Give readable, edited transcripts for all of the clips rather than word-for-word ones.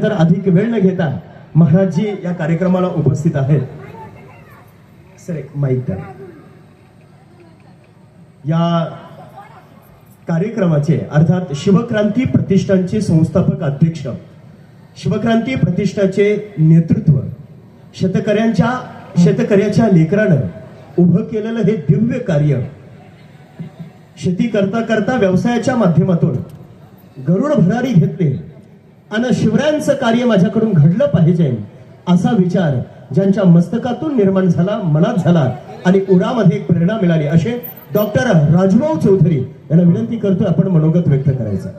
तर अधिक वेळ न घेता महाराजजी या कार्यक्रमाला उपस्थित आहेत. सर एक माईक द्या. या कार्यक्रमाचे अर्थात शिवक्रांती प्रतिष्ठानचे संस्थापक अध्यक्ष, शिवक्रांती प्रतिष्ठाचे नेतृत्व, शेतकऱ्याच्या लेकरानं उभं केलेलं हे दिव्य कार्य, शेती करता करता व्यवसायाच्या माध्यमातून गरुड भरारी घेतले आणि शिवरायांचं कार्य माझ्याकडून घडलं पाहिजे असा विचार ज्यांच्या मस्तकातून निर्माण झाला, मनात झाला आणि उरामध्ये एक प्रेरणा मिळाली असे डॉक्टर राजभाऊ चौधरी यांना विनंती करतोय आपण मनोगत व्यक्त करायचं.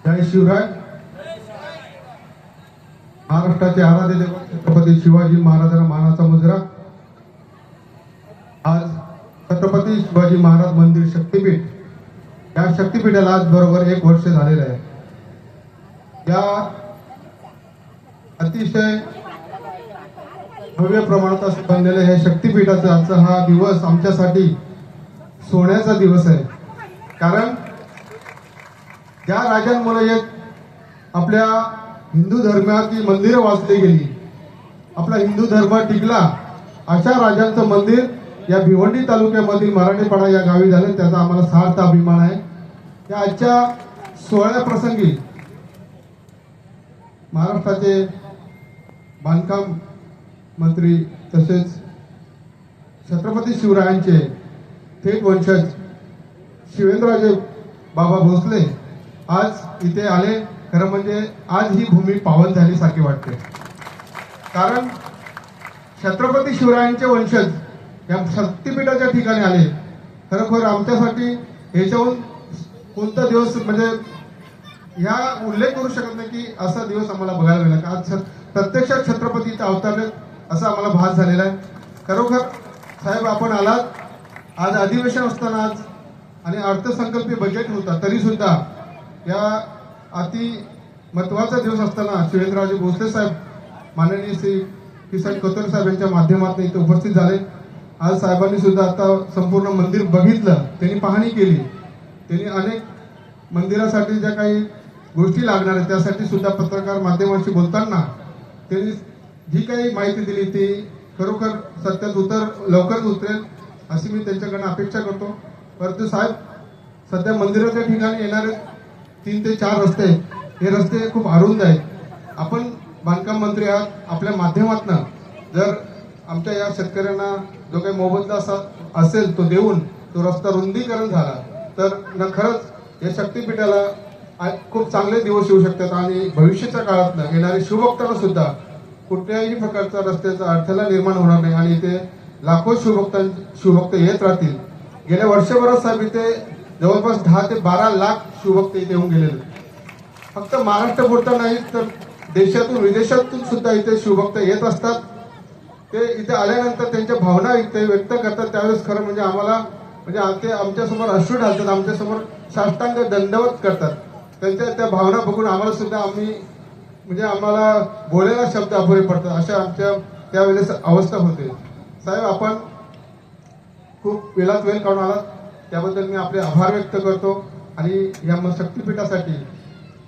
जय शिवराय. महाराष्ट्राचे आराध्य दैवत छत्रपती शिवाजी महाराजांना मानाचा मुजरा. आज छत्रपती शिवाजी महाराज मंदिर शक्तीपीठ, या शक्तीपीठाला आज बरोबर 1 वर्ष झालेलं आहे. या अतिशय भव्य प्रमाणात असं बनलेलं हे शक्तीपीठाचा आजचा हा दिवस आमच्यासाठी सोन्याचा दिवस आहे. कारण ज्या राजांमुळे आपल्या हिंदू धर्माची मंदिरं वाचली गेली, आपला हिंदू धर्म टिकला, अशा राजांचं मंदिर या भिवंडी तालुक्यामधील मराठेपाडा या गावी झाले. त्याचा आम्हाला सार्थ अभिमान आहे. या आजच्या सोहळ्या प्रसंगी महाराष्ट्राचे बांधकाम मंत्री तसेच छत्रपती शिवरायांचे थेट वंशज शिवेंद्रराजे बाबा भोसले आज इथे आले. खरं म्हणजे आज ही भूमी पावन झाल्यासारखी वाटते. कारण छत्रपती शिवरायांचे वंशज या शक्तीपीठाच्या ठिकाणी आले. खरोखर आमच्यासाठी याच्याहून कोणता दिवस म्हणजे ह्या उल्लेख करू शकत नाही की असा दिवस आम्हाला बघायला मिळाला. आज प्रत्यक्षात छत्रपती इथं अवतरले असा आम्हाला भास झालेला आहे. खरोखर साहेब आपण आलात. आज अधिवेशन असताना आज आणि अर्थसंकल्पीय बजेट होता तरी सुद्धा या अति महत्वाचा दिवस असताना शिवेंद्रराजे भोसले साहेब, माननीय श्री किसन कथोरे साहेब यांच्या माध्यमातून इथे उपस्थित झाले. आज साहेबांनी सुद्धा आता संपूर्ण मंदिर बघितलं, त्यांनी पाहणी केली. त्यांनी अनेक मंदिरासाठी ज्या काही गोष्टी लागणार आहेत त्यासाठी सुद्धा पत्रकार माध्यमांशी बोलताना त्यांनी जी काही माहिती दिली ती खरोखर सत्यात लवकरच उतरेल अशी मी त्यांच्याकडनं अपेक्षा करतो. परंतु साहेब, सध्या मंदिराच्या ठिकाणी येणारे 3 ते 4 रस्ते, हे रस्ते खूप अरुंद आहेत. आपण बांधकाम मंत्री आहात, आपल्या माध्यमातून जर आमच्या या शेतकऱ्यांना जो काही मोबदला असेल तो देऊन तो रस्ता रुंदीकरण झाला तर खरंच या शक्तीपीठाला खूप चांगले दिवस येऊ शकतात आणि भविष्याच्या काळात येणारे शिवभक्तांना सुद्धा कुठल्याही प्रकारचा रस्त्याचा अडथळा निर्माण होणार नाही आणि इथे लाखो शिवभक्त येत राहतील. गेल्या वर्षभरात साहेब इथे जवळपास 10 ते 12 लाख शिवभक्त इथे येऊन गेलेले. फक्त महाराष्ट्रापुरता नाही तर देशातून विदेशातून सुद्धा इथे शिवभक्त येत असतात. ते इथे आल्यानंतर त्यांच्या भावना इथे व्यक्त करतात. त्यावेळेस खरं म्हणजे आम्हाला म्हणजे आमच्यासमोर अश्रू ढालतात, आमच्यासमोर साष्टांग दंडवत करतात. त्यांच्या त्या भावना बघून आम्हाला सुद्धा आम्हाला बोलायला शब्द अपुरे पडतात अशा आमच्या त्यावेळेस अवस्था होते. साहेब, आपण खूप वेळात वेळ काढून आलात त्याबद्दल मी आपले आभार व्यक्त करतो आणि या शक्तीपीठासाठी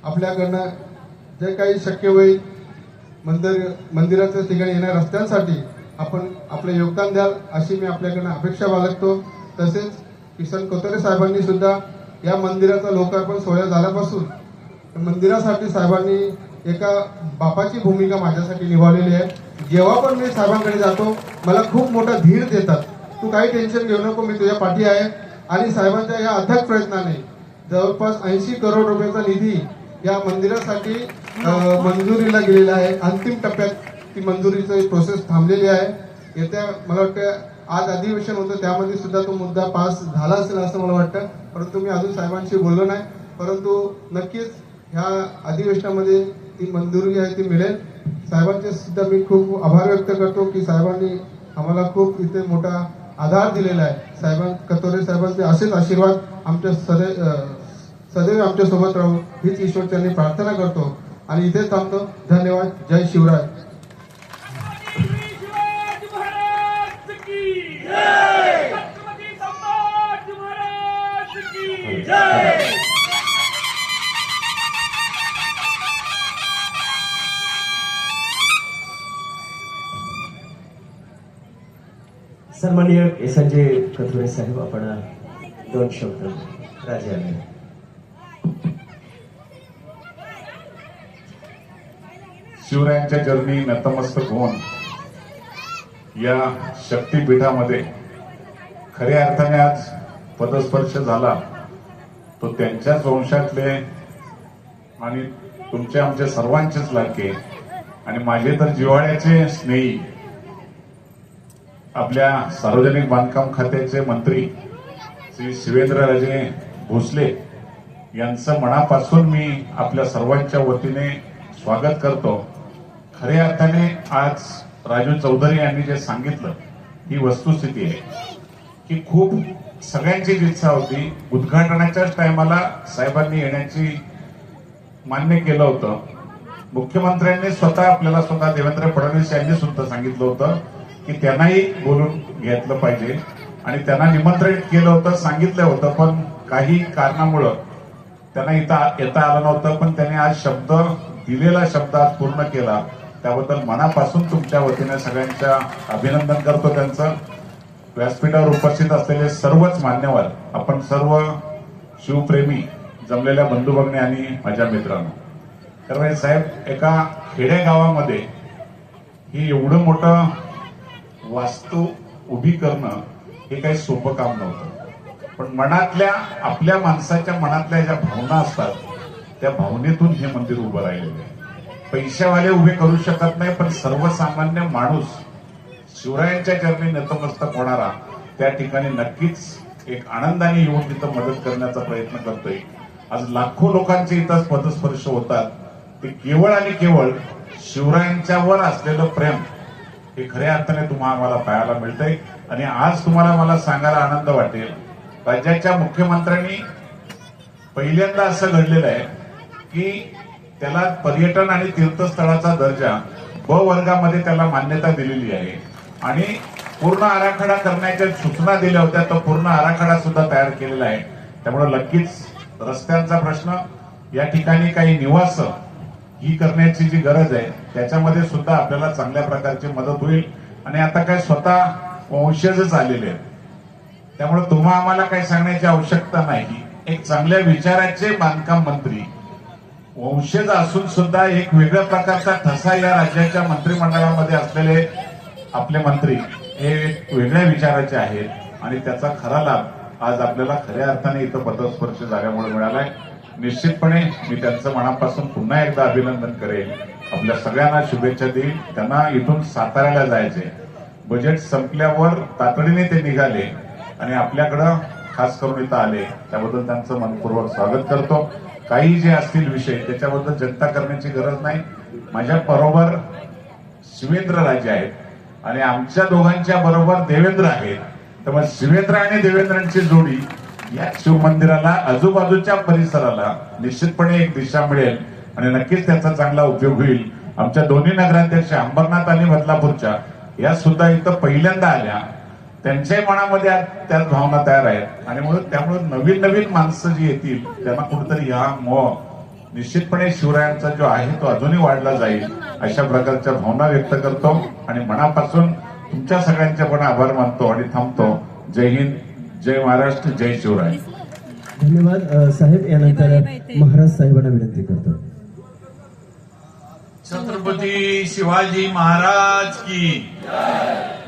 आपल्याकडनं जे काही शक्य होईल मंदिराच्या ठिकाणी येणाऱ्या रस्त्यांसाठी आपण आपले योगदान द्याल अशी मी आपल्याकडनं अपेक्षा बाळगतो. तसेच किसन कथोरे साहेबांनी सुद्धा या मंदिराचा लोकार्पण सोहळा झाल्यापासून मंदिरासाठी साहेबांनी एका बापाची भूमिका माझ्यासाठी निभावलेली आहे. जेव्हा पण मी साहेबांकडे जातो मला खूप मोठा धीर देतात. तू काही टेन्शन घेऊ नको, मी तुझ्या पाठी आहे. आणि साहेबांच्या या अथक प्रयत्नाने जवळपास 80 करोड रुपयाचा निधी या मंदिरासाठी मंजुरीला गेलेला आहे. अंतिम टप्प्यात ती मंजुरीची प्रोसेस थांबलेली आहे. येत्या मला वाटतं आज अधिवेशन होतं त्यामध्ये सुद्धा तो मुद्दा पास झाला असेल असं मला वाटतं. परंतु मी अजून साहेबांशी बोललो नाही. परंतु नक्कीच ह्या अधिवेशनामध्ये ती मंजुरी आहे ती मिळेल. साहेबांचे सुद्धा मी खूप आभार व्यक्त करतो की साहेबांनी आम्हाला खूप इथे मोठा आधार दिलेला आहे. कथोरे साहेबांचे असेच आशीर्वाद आमच्या सदैव आमच्या सोबत राहू हीच ईश्वरचरणी प्रार्थना करतो आणि इथे थांबतो. धन्यवाद. जय शिवराय. जय सन्माननीय संजय कथोरे साहेब, आपण 2 शब्द राजे आले. शिवरायांच्या चरणी नतमस्तक होऊन या शक्तीपीठामध्ये खऱ्या अर्थाने आज पदस्पर्श झाला तो त्यांच्याच वंशातले आणि तुमचे आमचे सर्वांचेच लाडके आणि माझे तर जिव्हाळ्याचे स्नेही आपल्या सार्वजनिक बांधकाम खात्याचे मंत्री श्री शिवेंद्रराजे भोसले यांचं मनापासून मी आपल्या सर्वांच्या वतीने स्वागत करतो. खऱ्या अर्थाने आज राजू चौधरी यांनी जे सांगितलं ही वस्तुस्थिती आहे की खूप सगळ्यांचीच इच्छा होती. उद्घाटनाच्याच टायमाला साहेबांनी येण्याची मान्य केलं होतं. मुख्यमंत्र्यांनी आपल्याला स्वतः देवेंद्र फडणवीस यांनी सुद्धा सांगितलं होतं की त्यांनाही बोलून घेतलं पाहिजे आणि त्यांना निमंत्रित केलं होतं, सांगितलं होतं, पण काही कारणामुळं त्यांना इथं येता आलं नव्हतं. पण त्यांनी आज दिलेला शब्द आज पूर्ण केला. त्याबद्दल मनापासून तुमच्या वतीने सगळ्यांच्या अभिनंदन करतो. त्यांचं व्यासपीठावर उपस्थित असलेले सर्वच मान्यवर, आपण सर्व शिवप्रेमी जमलेल्या बंधू भगिनी आणि माझ्या मित्रांनो, तर साहेब, एका खेडेगावामध्ये ही एवढं मोठं वास्तू उभी करणं हे काही सोपं काम नव्हतं. पण मनातल्या, आपल्या माणसाच्या मनातल्या ज्या भावना असतात त्या भावनेतून हे मंदिर उभं राहिलेलं आहे. पैशावाले उभे करू शकत नाही, पण सर्वसामान्य माणूस शिवरायांच्या चरणी नतमस्तक होणारा त्या ठिकाणी नक्कीच एक आनंदाने येऊन तिथं मदत करण्याचा प्रयत्न करतोय. आज लाखो लोकांचे इथं पदस्पर्श होतात. ते केवळ आणि केवळ शिवरायांच्यावर असलेलं प्रेम हे खऱ्या अर्थाने आम्हाला पाहायला मिळतंय. आणि आज तुम्हाला मला सांगायला आनंद वाटेल, राज्याच्या मुख्यमंत्र्यांनी पहिल्यांदा असं घडलेलं आहे की त्याला पर्यटन आणि तीर्थस्थळाचा दर्जा ब वर्गामध्ये त्याला मान्यता दिलेली आहे आणि पूर्ण आराखडा करण्याच्या सूचना दिल्या होत्या. तो पूर्ण आराखडा सुद्धा तयार केलेला आहे. त्यामुळे नक्कीच रस्त्यांचा प्रश्न, या ठिकाणी काही निवास ही करण्याची जी गरज आहे त्याच्यामध्ये सुद्धा आपल्याला चांगल्या प्रकारची मदत होईल. आणि आता काय स्वतः वंशजच आलेले आहेत, त्यामुळे आम्हाला काही सांगण्याची आवश्यकता नाही. एक चांगल्या विचाराचे बांधकाम मंत्री, वंशज असून सुद्धा एक वेगळ्या प्रकारचा ठसा या राज्याच्या मंत्रिमंडळामध्ये असलेले आपले मंत्री हे एक वेगळ्या विचाराचे आहेत आणि त्याचा खरा लाभ आज आपल्याला खऱ्या अर्थाने इथं पदस्पर्श झाल्यामुळे मिळालाय. निश्चितपणे मी त्यांचं मनापासून पुन्हा एकदा अभिनंदन करेन. आपल्या सगळ्यांना शुभेच्छा देईल. त्यांना इथून साताऱ्याला जायचे, बजेट संपल्यावर तातडीने ते निघाले आणि आपल्याकडं खास करून इथं आले, त्याबद्दल त्यांचं मनपूर्वक स्वागत करतो. काही जे असतील विषय त्याच्याबद्दल चिंता करण्याची गरज नाही. माझ्या बरोबर शिवेंद्रराजे आहेत आणि आमच्या दोघांच्या बरोबर देवेंद्र आहेत. त्यामुळे शिवेंद्र आणि देवेंद्रांची जोडी या शिवमंदिराला, आजूबाजूच्या परिसराला निश्चितपणे एक दिशा मिळेल आणि नक्कीच त्याचा चांगला उपयोग होईल. आमच्या दोन्ही नगराध्यक्ष अंबरनाथ आणि बदलापूरच्या या सुद्धा इथं पहिल्यांदा आल्या. त्यांच्याही मनामध्ये त्याच भावना तयार आहेत आणि त्यामुळे नवीन नवीन माणसं जी येतील त्यांना कुठेतरी हा मोह निश्चितपणे शिवरायांचा जो आहे तो अजूनही वाढला जाईल, अशा प्रकारच्या भावना व्यक्त करतो आणि मनापासून तुमच्या सगळ्यांचे पण आभार मानतो आणि थांबतो. जय हिंद, जय महाराष्ट्र, जय शिवराय. धन्यवाद साहेब. यानंतर महाराज साहेबांना विनंती करतो. छत्रपती शिवाजी महाराज की,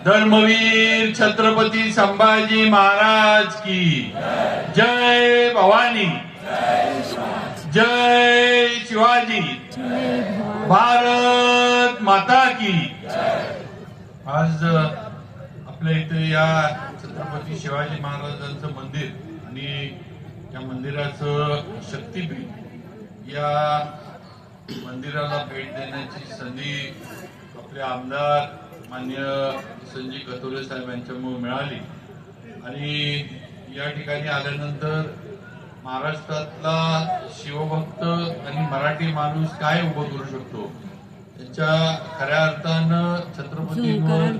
धर्मवीर छत्रपती संभाजी महाराज की, जय भवानी, जय शिवाजी, भारत माता की. आज आपल्या इथे या छत्रपती शिवाजी महाराजांचं मंदिर आणि या मंदिराचं शक्तीपीठ, या मंदिराला भेट देण्याची संधी आपले आमदार माननीय संजय कथोरे साहेब यांच्यामुळे मिळाली. आणि या ठिकाणी आल्यानंतर महाराष्ट्रातला शिवभक्त आणि मराठी माणूस काय उभं करू शकतो याच्या खऱ्या अर्थानं छत्रपतींवर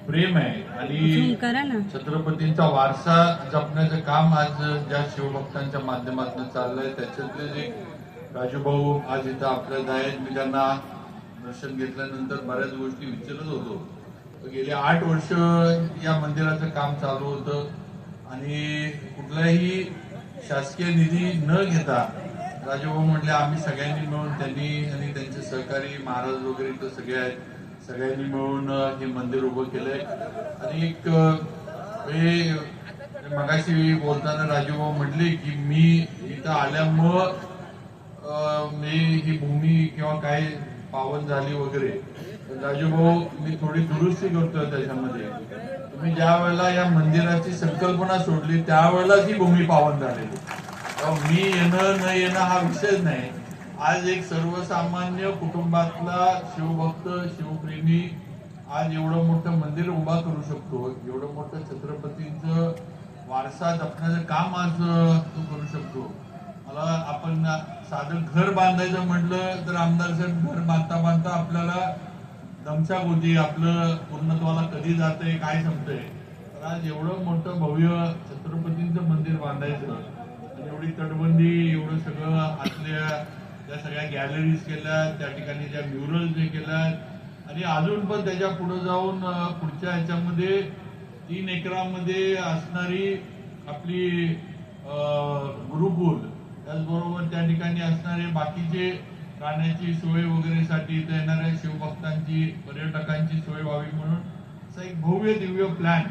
प्रेम आहे आणि छत्रपतींचा वारसा जपण्याचं काम आज ज्या शिवभक्तांच्या माध्यमातून चाललंय त्याच्यातले जे राजूभाऊ आज इथं आपल्यात आहेत. मी त्यांना दर्शन घेतल्यानंतर बऱ्याच गोष्टी विचारत होतो गेली 8 वर्ष या मंदिराचं काम चालू होतं आणि कुठलाही शासकीय निधी न घेता राजूभाऊ म्हटले आम्ही सगळ्यांनी मिळून, त्यांनी आणि त्यांचे सहकारी महाराज वगैरे इथं सगळे आहेत, सगळ्यांनी मिळून हे मंदिर उभं केलंय. आणि एक हे मगाशी बोलताना राजूभाऊ म्हटले की मी इथं आल्यामुळं मी ही भूमी किंवा काय पावन झाली वगैरे. राजूभाऊ, मी थोडी दुरुस्ती करतोय त्याच्यामध्ये. तुम्ही ज्या वेळेला या मंदिराची संकल्पना सोडली त्यावेळेला ही भूमी पावन झालेली. मी येणं न येणं हा विषयच नाही. आज एक सर्वसामान्य कुटुंबातला शिवभक्त शिवप्रेमी आज एवढं मोठं मंदिर उभा करू शकतो, एवढं मोठं छत्रपतींचं वारसा जपण्याचं काम आज तो करू शकतो. मला आपण साधं घर बांधायचं म्हटलं तर आमदार साहेब घर बांधता बांधता आपल्याला दमछाक होती, आपलं पूर्णत्वाला कधी जातंय काय संपतंय. तर आज एवढं मोठं भव्य छत्रपतींचं मंदिर बांधायचं, एवढी तटबंदी, एवढं सगळं आतल्या त्या सगळ्या गॅलरीज केल्या, त्या ठिकाणी ज्या म्युरल्स जे केल्या आणि अजून पण त्याच्या पुढे जाऊन पुढच्या ह्याच्यामध्ये 3 एकरामध्ये असणारी आपली गुरुकुल, त्याचबरोबर त्या ठिकाणी असणारे बाकीचे राहण्याची सोय वगैरेसाठी इथं येणाऱ्या शिवभक्तांची पर्यटकांची सोय व्हावी म्हणून असा एक भव्य दिव्य प्लॅन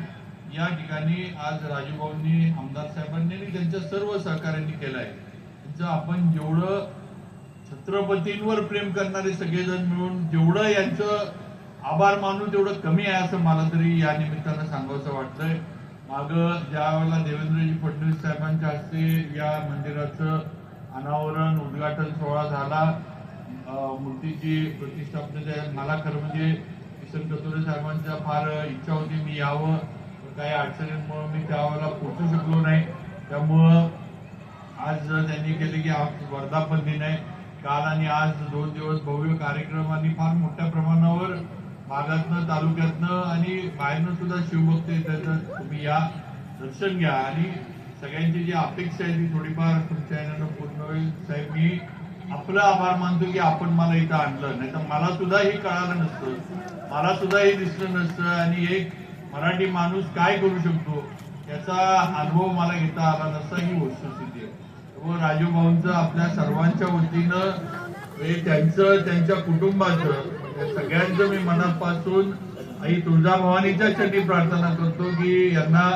या ठिकाणी आज राजूभाऊंनी, आमदार साहेबांनी आणि त्यांच्या सर्व सहकार्यांनी केलाय. त्यांचं आपण जेवढं छत्रपतींवर प्रेम करणारे सगळेजण मिळून जेवढं यांचं आभार मानू तेवढं कमी आहे असं मला तरी या निमित्तानं सांगावंसं वाटतंय. मागं ज्या वेळेला देवेंद्रजी फडणवीस साहेबांच्या हस्ते या मंदिराचं अनावरण उद्घाटन सोहळा झाला, मूर्तीची प्रतिष्ठापनेच्या, मला खरं म्हणजे किसन कथोरे साहेबांच्या फार इच्छा होती मी यावं, काही अडचणींमुळे मी त्यावेळेला पोहोचू शकलो नाही. त्यामुळं आज त्यांनी केले की वर्धापन दिन आहे. काल आणि आज 2 दिवस भव्य कार्यक्रम आणि फार मोठ्या प्रमाणावर भागातनं, तालुक्यातनं आणि बाहेरनं सुद्धा शिवभक्त येतात. तुम्ही या, दर्शन घ्या आणि सगळ्यांची जी अपेक्षा आहे ती थोडीफार तुमच्या यानं पूर्ण होईल. साहेब, मी आपला आभार मानतो की आपण मला इथं आणलं, नाही तर मला सुद्धा हे कळालं नसतं, मला सुद्धा हे दिसलं नसतं आणि एक मराठी माणूस काय करू शकतो याचा अनुभव मला घेता आला नसता, ही वस्तुस्थिती आहे. व राजूभाऊंचं आपल्या सर्वांच्या वतीनं त्यांचं, त्यांच्या कुटुंबाचं, सगळ्यांचं मी मनापासून आई तुळजाभवानीच्या चरणी प्रार्थना करतो की यांना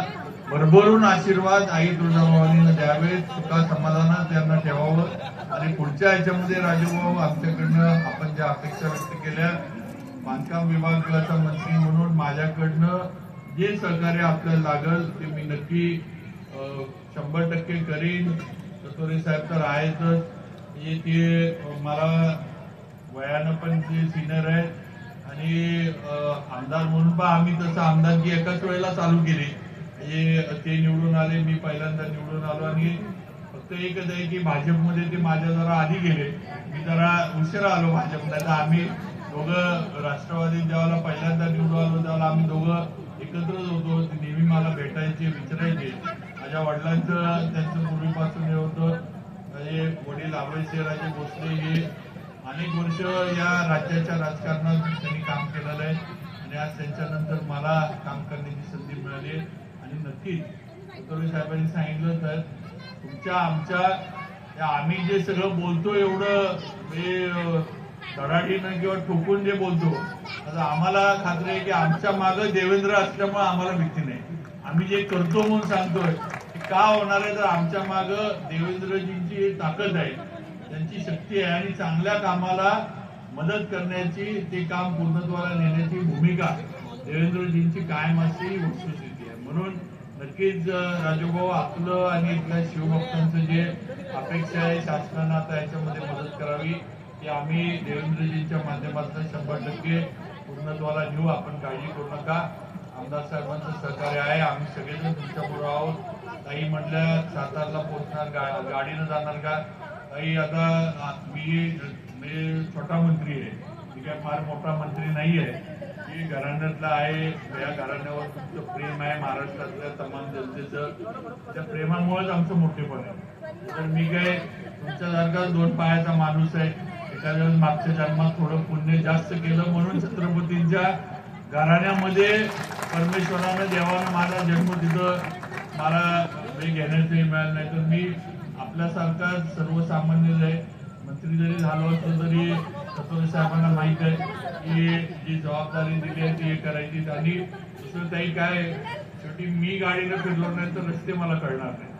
भरभरून आशीर्वाद आई तुळजाभवानीनं द्यावे, सुखा समाधानात त्यांना ठेवावं आणि पुढच्या ह्याच्यामध्ये राजूभाऊ आमच्याकडनं आपण ज्या अपेक्षा व्यक्त केल्या, बांधकाम विभागाचा मंत्री म्हणून माझ्याकडनं जे सहकार्य आपल्याला लागल ते मी नक्की 100% करीन. कथोरे साहेब तर आहेतच, ते मला वयानं पण ते सिनियर आहेत आणि आमदार म्हणून पण आम्ही तसं आमदारकी एकाच वेळेला चालू केली. ते निवडून आले, मी पहिल्यांदा निवडून आलो आणि फक्त एकच आहे की भाजपमध्ये ते माझ्या जरा आधी गेले, मी जरा उशिरा आलो भाजपला. तर आम्ही दोघं राष्ट्रवादी ज्यावेळेला पहिल्यांदा निवडून आलो त्यावेळेला आम्ही दोघं एकत्रच होतो. ते नेहमी मला भेटायचे, विचारायचे. माझ्या वडिलांचं त्यांचं पूर्वीपासून हे होतं, वडील अभयसिंहराजे भोसले हे अनेक वर्ष या राज्याच्या राजकारणात त्यांनी काम केलेलं आहे आणि आज त्यांच्यानंतर मला काम करण्याची संधी मिळाली. आणि नक्कीच कथोरे साहेबांनी सांगितलं तर तुमच्या आमच्या आम्ही जे सगळं बोलतो एवढं हे धडाडीनं किंवा ठोकून जे बोलतो, आता आम्हाला खात्री आहे की आमच्या मागं देवेंद्र असल्यामुळे आम्हाला भीती नाही. आम्ही जे करतो म्हणून सांगतोय ते का होणार आहे तर आमच्या मागं देवेंद्रजींची ताकद आहे, त्यांची शक्ती आहे आणि चांगल्या कामाला मदत करण्याची, ते काम पूर्णत्वाला नेण्याची भूमिका देवेंद्रजींची कायम असते, ही वस्तुस्थिती आहे. म्हणून नक्कीच राजूभाऊ आपलं आणि इथल्या शिवभक्तांचं जे अपेक्षा आहे शासनानं आता याच्यामध्ये मदत करावी की आम्ही देवेंद्रजींच्या माध्यमातून 100% पूर्णत्वाला नेऊ. आपण काळजी करू नका, आमदार साहेबांचं सहकार्य आहे, आम्ही सगळेजण तुमच्याबरोबर आहोत. काही म्हटलं सातारला पोहोचणार, गाडीनं जाणार का? काही आता मी छोटा मंत्री आहे, मी काय फार मोठा मंत्री नाही आहे, मी घराण्यातला आहे. या घराण्यावर तुमचं प्रेम आहे, महाराष्ट्रातल्या तमाम जनतेचं, त्या प्रेमामुळेच आमचं मोठेपण आहे. तर मी काय तुमच्यासारखा 2 पायाचा माणूस आहे. एखाद्या मागच्या जन्मात थोडं पुण्य जास्त केलं म्हणून छत्रपतींच्या घराण्यामध्ये परमेश्वरानं देवानं माझा जन्म तिथं मला हे घेण्याचंही मिळालं नाही, तर मी आपल्यासारखा सर्वसामान्य आहे. मंत्री जरी झालो असतो तरी सतोरे साहेबांना माहीत आहे की जी जबाबदारी दिली आहे ती हे करायची. आणि दुसरं काही काय, शेवटी मी गाडीनं फिरलो नाही तर रस्ते मला कळणार नाही.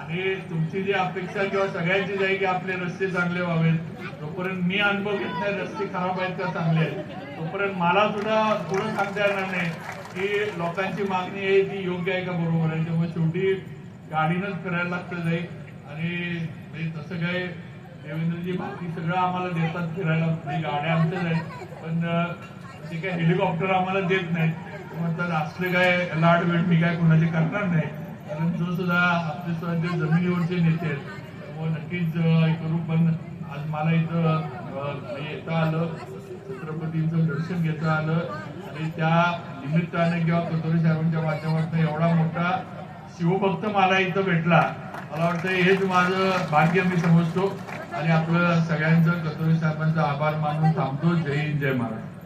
आणि तुमची जी अपेक्षा किंवा सगळ्यांचीच आहे की आपले रस्ते चांगले व्हावेत, तोपर्यंत मी अनुभव घेत नाही रस्ते खराब आहेत का चांगले आहेत, तोपर्यंत मला सुद्धा पुढे सांगता येणार नाही की लोकांची मागणी आहे ती योग्य आहे का बरोबर आहे. त्यामुळे शेवटी गाडीनंच फिरायला लागतं जाईल. आणि तसं काय देवेंद्रजी बाकी सगळं आम्हाला देतात फिरायला, गाड्या आमच्याच आहेत, पण ते काय हेलिकॉप्टर आम्हाला देत नाहीत. म्हणतात असले काय लाड वेळ मी काय कोणाचे करणार नाही, कारण जो सुद्धा आपले सुद्धा जे जमिनीवरचे नेते आहेत त्यामुळे नक्कीच करू. पण आज मला इथं येता आलं, छत्रपतींचं दर्शन घेता आलं आणि त्या निमित्ताने किंवा कतोरे साहेबांच्या माध्यमातून एवढा मोठा शिवभक्त मला इथं भेटला. मला वाटतं हेच माझं भाग्य मी समजतो आणि आपलं सगळ्यांचं कतोरे साहेबांचा आभार मानून थांबतो. जय हिंद, जय महाराष्ट्र.